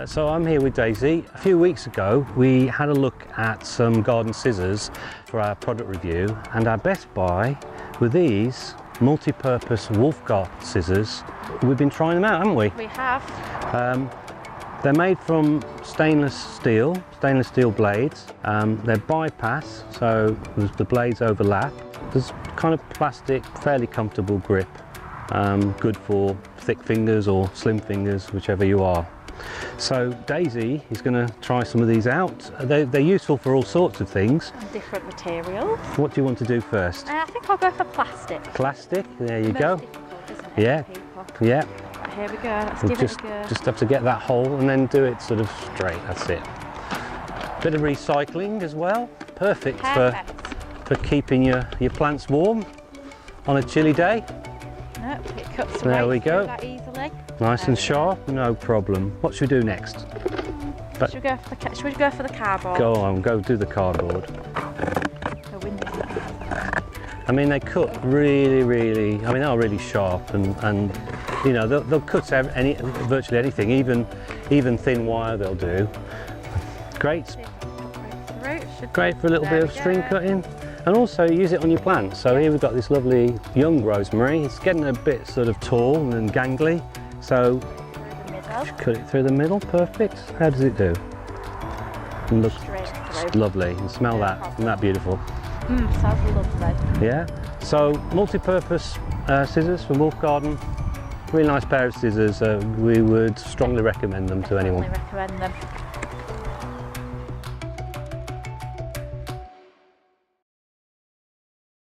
So I'm here with Daisy. A few weeks ago we had a look at some garden scissors for our product review, and our best buy were these multi-purpose Wolfgart scissors. We've been trying them out, haven't we? We have. They're made from stainless steel blades. They're bypass, so the blades overlap. There's kind of plastic, fairly comfortable grip. Good for thick fingers or slim fingers, whichever you are. So Daisy is going to try some of these out. They're useful for all sorts of things. And different materials. What do you want to do first? I think I'll go for plastic. Plastic, there you Most go. difficult, isn't it, Yeah, for people? yeah. Right, here we go, let's We'll give it a go. just have to get that hole and then do it sort of straight, that's it. Bit of recycling as well. Perfect. For keeping your plants warm on a chilly day. Nope, it cuts There away we go. through that easily. Nice There and we sharp, no problem. What should we do next? Should we go for the cardboard? Go on, go do the cardboard. The windy side. I mean, they cut really, I mean, they're really sharp, and you know, they'll cut virtually anything, even thin wire they'll do. Great. Great for a little bit of string cutting, and also use it on your plants. So here we've got this lovely young rosemary. It's getting a bit sort of tall and gangly, so cut it through the middle. Perfect. How does it do? And look, it's lovely. And smell that. Isn't that beautiful? Sounds lovely. Yeah. So multi-purpose scissors from Wolfgarten. Really nice pair of scissors. We would strongly recommend them to anyone. Definitely recommend them.